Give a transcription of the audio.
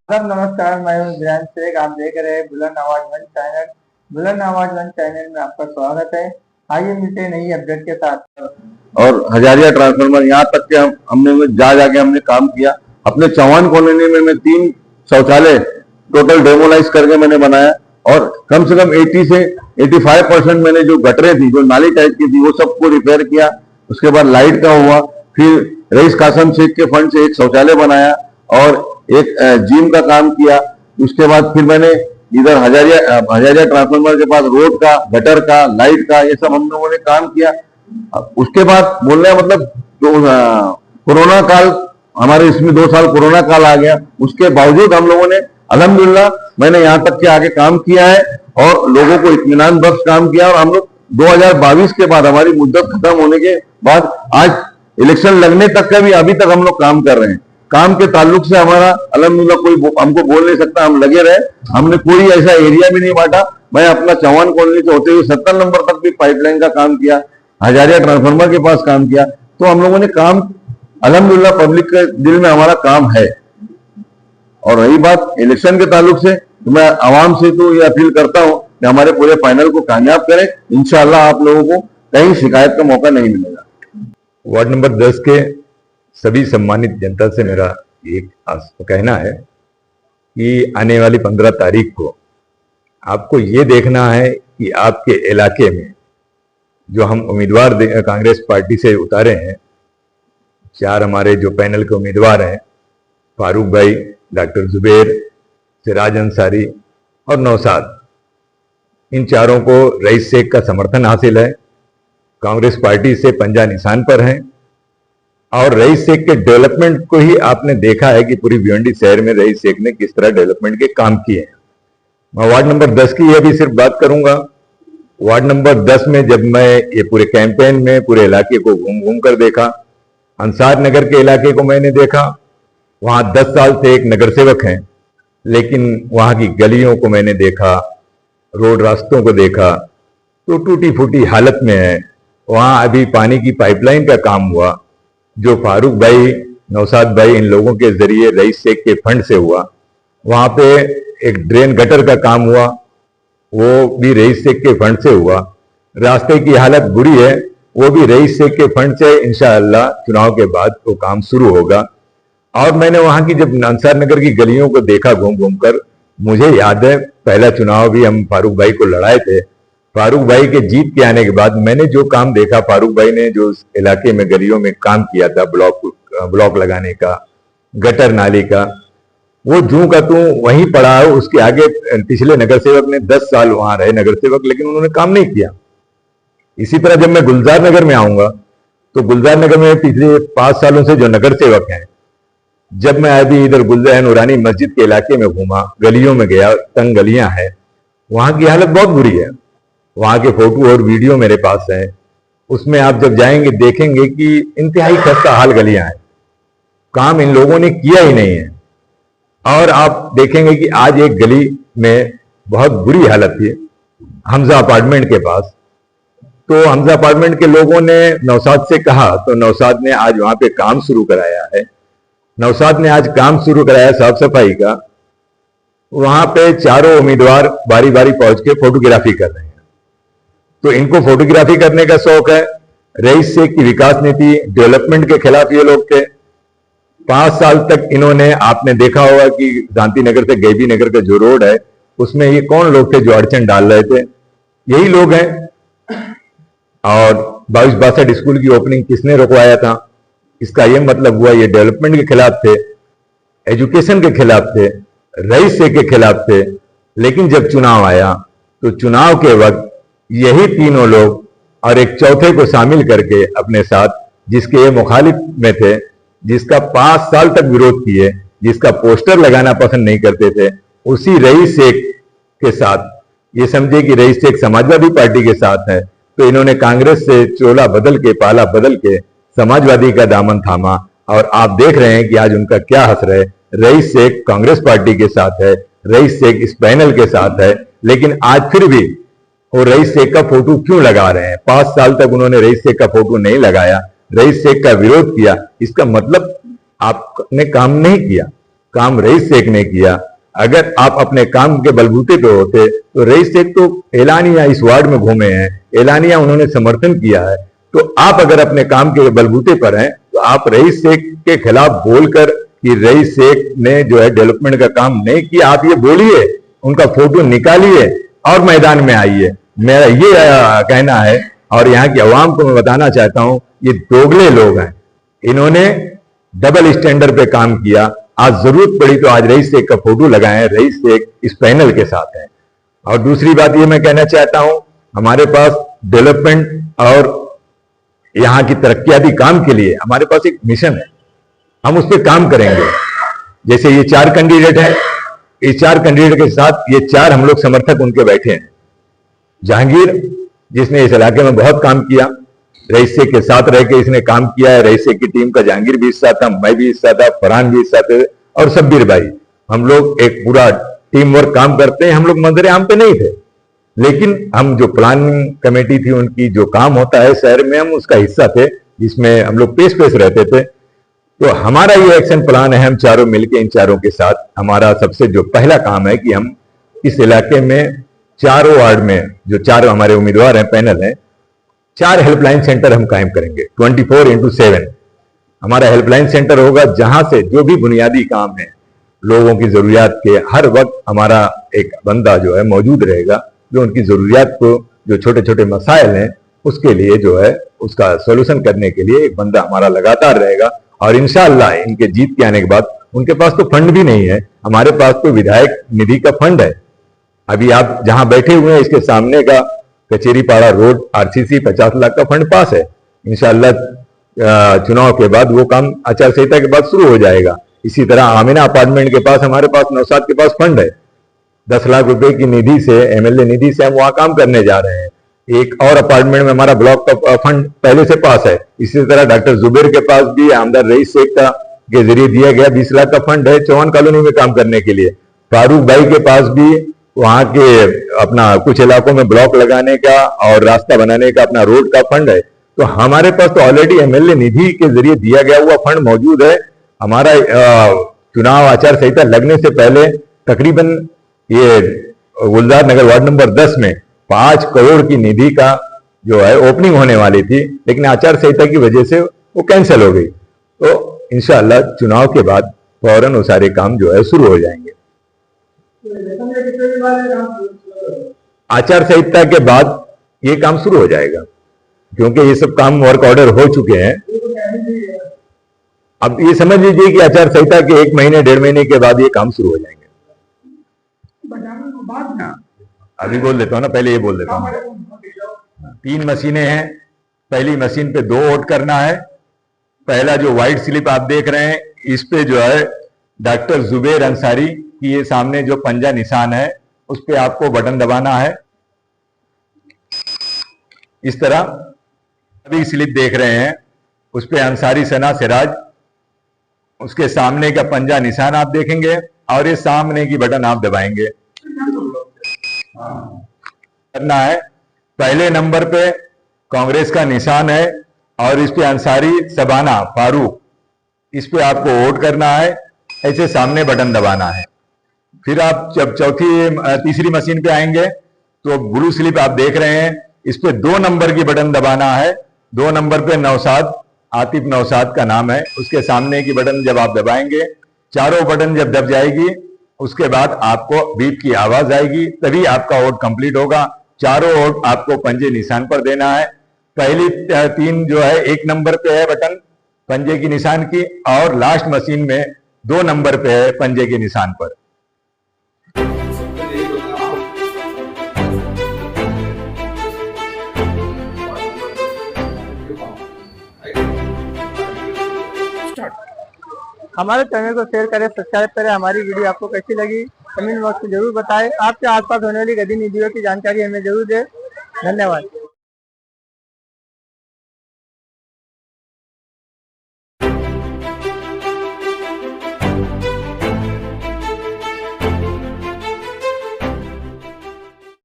सब नमस्कार, मैं हूं इमरान शेख। आप देख रहे हैं बुलंद आवाज वन चैनल। बुलंद आवाज वन चैनल में आपका स्वागत है। आइए मिलते हैं नई अपडेट के साथ। और हजारिया ट्रांसफार्मर यहाँ तक के हमने जाके हमने काम किया। अपने चौहान कॉलोनी में मैं 3 शौचालय टोटल डेमोलाइज करके मैंने बनाया और कम से कम 80 से 85% मैंने जो गटरें थी, जो नाली टाइप की थी, वो सबको रिपेयर किया। उसके बाद लाइट का हुआ, फिर रईस कासम शेख के फंड से एक शौचालय बनाया और एक जिम का काम किया। उसके बाद फिर मैंने इधर हजारिया ट्रांसफार्मर के पास रोड का, गटर का, लाइट का, ये सब हम लोगों ने काम किया। उसके बाद बोलने का मतलब कोरोना काल, हमारे इसमें 2 साल कोरोना काल आ गया। उसके बावजूद हम लोगों ने अल्हम्दुलिल्लाह मैंने यहाँ तक के आगे काम किया है और लोगों को इत्मीनान बख्श काम किया। और हम लोग 2022 के बाद, हमारी मुद्दत खत्म होने के बाद, आज इलेक्शन लगने तक का भी अभी तक हम लोग काम कर रहे हैं। काम के ताल्लुक से हमारा अल्हम्दुलिल्लाह कोई हमको बोल नहीं सकता, हम लगे रहे। हमने कोई ऐसा एरिया भी नहीं बांटा। मैं अपना चौहान कॉलोनी से होते हुए 70 नंबर तक भी पाइपलाइन का काम किया, हजारिया ट्रांसफार्मर के पास काम किया। तो हम लोगों ने काम अल्हम्दुलिल्लाह पब्लिक के दिल में हमारा काम है। और रही बात इलेक्शन के ताल्लुक से, तो मैं आवाम से तो ये अपील करता हूं कि हमारे पूरे पैनल को कामयाब करें। इंशाअल्लाह आप लोगों को कहीं शिकायत का मौका नहीं मिलेगा। वार्ड नंबर 10 के सभी सम्मानित जनता से मेरा एक कहना है कि आने वाली 15 तारीख को आपको ये देखना है कि आपके इलाके में जो हम उम्मीदवार कांग्रेस पार्टी से उतारे हैं, 4 हमारे जो पैनल के उम्मीदवार हैं, फारूक भाई, डॉक्टर जुबैर, सिराज अंसारी और नौशाद, इन चारों को रईस शेख का समर्थन हासिल है। कांग्रेस पार्टी से पंजा निशान पर हैं और रईस शेख के डेवलपमेंट को ही आपने देखा है कि पूरी भिवंडी शहर में रईस शेख ने किस तरह डेवलपमेंट के काम किए हैं। मैं वार्ड नंबर 10 की यह भी सिर्फ बात करूंगा। वार्ड नंबर 10 में जब मैं ये पूरे कैंपेन में पूरे इलाके को घूम घूम कर देखा, अंसार नगर के इलाके को मैंने देखा। वहां 10 साल से एक नगर सेवक हैं, लेकिन वहां की गलियों को मैंने देखा, रोड रास्तों को देखा तो टूटी फूटी हालत में है। वहां अभी पानी की पाइपलाइन का काम हुआ, जो फारूक भाई, नौशाद भाई, इन लोगों के जरिए रईस शेख के फंड से हुआ। वहां पे एक ड्रेन गटर का काम हुआ, वो भी रईस शेख के फंड से हुआ। रास्ते की हालत बुरी है, वो भी रईस शेख के फंड से इंशाअल्लाह चुनाव के बाद वो काम शुरू होगा। और मैंने वहां की जब अंसार नगर की गलियों को देखा घूम घूम कर, मुझे याद है पहला चुनाव भी हम फारूक भाई को लड़ाए थे। फारूक भाई के जीत के आने के बाद मैंने जो काम देखा, फारूक भाई ने जो उस इलाके में गलियों में काम किया था, ब्लॉक लगाने का, गटर नाली का, वो जूं का तू वहीं पड़ा है। उसके आगे पिछले नगर सेवक ने 10 साल वहां रहे नगर सेवक, लेकिन उन्होंने काम नहीं किया। इसी तरह जब मैं गुलजार नगर में आऊंगा तो गुलजार नगर में पिछले 5 सालों से जो नगर सेवक हैं, जब मैं अभी इधर गुलजार नूरानी मस्जिद के इलाके में घूमा, गलियों में गया, तंग गलियां हैं, वहां की हालत बहुत बुरी है। वहां के फोटो और वीडियो मेरे पास है। उसमें आप जब जाएंगे देखेंगे कि इंतहाई खस्ता हाल गलियां हैं, काम इन लोगों ने किया ही नहीं है। और आप देखेंगे कि आज एक गली में बहुत बुरी हालत थी, हमजा अपार्टमेंट के पास। तो हमजा अपार्टमेंट के लोगों ने नौशाद से कहा, तो नौशाद ने आज वहां पे काम शुरू कराया है। नौशाद ने आज काम शुरू कराया साफ सफाई का। वहां पे चारों उम्मीदवार बारी बारी पहुंच के फोटोग्राफी कर रहे हैं। तो इनको फोटोग्राफी करने का शौक है। रईस शेख की विकास नीति, डेवलपमेंट के खिलाफ ये लोग थे। 5 साल तक इन्होंने, आपने देखा होगा कि शांति नगर से गैबी नगर का जो रोड है, उसमें ये कौन लोग थे जो अड़चन डाल रहे थे? यही लोग हैं। और 22-62 स्कूल की ओपनिंग किसने रुकवाया था? इसका यह मतलब हुआ ये डेवलपमेंट के खिलाफ थे, एजुकेशन के खिलाफ थे, रईस शेख के खिलाफ थे। लेकिन जब चुनाव आया तो चुनाव के वक्त यही तीनों लोग और एक चौथे को शामिल करके अपने साथ, जिसके ये मुखालिफ में थे, जिसका 5 साल तक विरोध किए, जिसका पोस्टर लगाना पसंद नहीं करते थे, उसी रईस शेख के साथ, ये समझे कि रईस शेख समाजवादी पार्टी के साथ है, तो इन्होंने कांग्रेस से चोला बदल के, पाला बदल के समाजवादी का दामन थामा। और आप देख रहे हैं कि आज उनका क्या हसर है। रईस शेख कांग्रेस पार्टी के साथ है, रईस शेख इस पैनल के साथ है, लेकिन आज फिर भी वो रईस शेख का फोटो क्यों लगा रहे हैं? 5 साल तक उन्होंने रईस शेख का फोटो नहीं लगाया, रईस शेख का विरोध किया। इसका मतलब आपने काम नहीं किया। काम रईस शेख ने किया। अगर आप अपने काम के बलबूते पे होते तो रईस शेख तो एलानिया इस वार्ड में घूमे हैं, एलानिया उन्होंने समर्थन किया है। तो आप अगर अपने काम के बलबूते पर हैं तो आप रईस शेख के खिलाफ बोलकर कि रईस शेख ने जो है डेवलपमेंट का काम नहीं किया, आप ये बोलिए, उनका फोटो निकालिए और मैदान में आइए। मेरा ये कहना है और यहाँ की आवाम को मैं बताना चाहता हूं, ये दोगले लोग हैं, इन्होंने डबल स्टैंडर्ड पे काम किया। आज जरूरत पड़ी तो आज रईस शेख का फोटो लगाएं, रईस शेख इस पैनल के साथ है। और दूसरी बात ये मैं कहना चाहता हूं, हमारे पास डेवलपमेंट और यहाँ की तरक्याती काम के लिए हमारे पास एक मिशन है, हम उस पर काम करेंगे। जैसे ये 4 कैंडिडेट हैं, इस 4 कैंडिडेट के साथ ये 4 हम लोग समर्थक उनके बैठे हैं। जहांगीर जिसने इस इलाके में बहुत काम किया, रईस शेख के साथ रह के इसने काम किया है। रईस शेख की टीम का जहांगीर भी हिस्सा था, मैं भी हिस्सा था, फरहान भी हिस्सा थे और शब्बीर भाई। हम लोग एक पूरा टीम वर्क काम करते हैं। हम लोग मंजर आम पे नहीं थे, लेकिन हम जो प्लानिंग कमेटी थी उनकी जो काम होता है शहर में, हम उसका हिस्सा थे, जिसमें हम लोग पेश रहते थे। तो हमारा ये एक्शन प्लान है, हम चारों मिलके इन चारों के साथ, हमारा सबसे जो पहला काम है कि हम इस इलाके में चारों वार्ड में जो 4 हमारे उम्मीदवार हैं, पैनल हैं, 4 हेल्पलाइन सेंटर हम कायम करेंगे 24/7। हमारा हेल्पलाइन सेंटर होगा जहां से जो भी बुनियादी काम है, लोगों की जरूरियात के हर वक्त हमारा एक बंदा जो है मौजूद रहेगा, जो उनकी जरूरियात को, जो छोटे छोटे मसाइल हैं उसके लिए जो है उसका सोल्यूशन करने के लिए एक बंदा हमारा लगातार रहेगा। और इंशाअल्लाह इनके जीत के आने के बाद, उनके पास तो फंड भी नहीं है, हमारे पास तो विधायक निधि का फंड है। अभी आप जहां बैठे हुए हैं इसके सामने का कचेरीपाड़ा रोड आरसीसी 50 लाख का फंड पास है। इंशाअल्लाह चुनाव के बाद वो काम आचार संहिता के बाद शुरू हो जाएगा। इसी तरह आमिना अपार्टमेंट के पास, हमारे पास नौशाद के पास फंड है, 10 लाख रुपए की निधि से, एमएलए निधि से हम वहां काम करने जा रहे हैं। एक और अपार्टमेंट में हमारा ब्लॉक का फंड पहले से पास है। इसी तरह डॉक्टर जुबेर के पास भी आमदार रईस शेख का के जरिए दिया गया 20 लाख का फंड है चौहान कॉलोनी में काम करने के लिए। फारूक भाई के पास भी वहां के अपना कुछ इलाकों में ब्लॉक लगाने का और रास्ता बनाने का अपना रोड का फंड है। तो हमारे पास तो ऑलरेडी एमएलए निधि के जरिए दिया गया हुआ फंड मौजूद है। हमारा चुनाव आचार संहिता लगने से पहले तकरीबन ये गुलजार नगर वार्ड नंबर 10 में 5 करोड़ की निधि का जो है ओपनिंग होने वाली थी, लेकिन आचार संहिता की वजह से वो कैंसिल हो गई। तो इंशाअल्लाह चुनाव के बाद फौरन वो सारे काम जो है शुरू हो जाएंगे। आचार संहिता के बाद ये काम शुरू हो जाएगा, क्योंकि ये सब काम वर्क ऑर्डर हो चुके हैं। अब ये समझ लीजिए कि आचार संहिता के 1 महीने 1.5 महीने के बाद ये काम शुरू हो जाएंगे। अभी बोल देता हूँ ना, पहले ये बोल देता हूँ। 3 मशीनें हैं। पहली मशीन पे 2 वोट करना है। पहला जो व्हाइट स्लिप आप देख रहे हैं, इस पे जो है डॉक्टर जुबेर अंसारी की ये सामने जो पंजा निशान है उस पे आपको बटन दबाना है। इस तरह अभी स्लिप देख रहे हैं, उस पे अंसारी सना सिराज, उसके सामने का पंजा निशान आप देखेंगे और ये सामने की बटन आप दबाएंगे। करना है, पहले नंबर पे कांग्रेस का निशान है और इस पे अंसारी सबाना फारूक, इस पे आपको वोट करना है। ऐसे सामने बटन दबाना है। फिर आप जब तीसरी मशीन पे आएंगे तो ब्लू स्लिप आप देख रहे हैं, इस पे 2 नंबर की बटन दबाना है। 2 नंबर पे नौशाद, आतिफ नौशाद का नाम है, उसके सामने की बटन जब आप दबाएंगे, चारों बटन जब दब जाएगी उसके बाद आपको बीप की आवाज आएगी, तभी आपका वोट कंप्लीट होगा। चारों वोट आपको पंजे निशान पर देना है। पहली 3 जो है 1 नंबर पे है बटन पंजे की निशान की, और लास्ट मशीन में 2 नंबर पे है पंजे के निशान पर। हमारे चैनल को शेयर करें, सब्सक्राइब करें। हमारी वीडियो आपको कैसी लगी कमेंट बॉक्स में जरूर बताएं। आपके आसपास होने वाली गति निधियों की जानकारी हमें जरूर दें। धन्यवाद।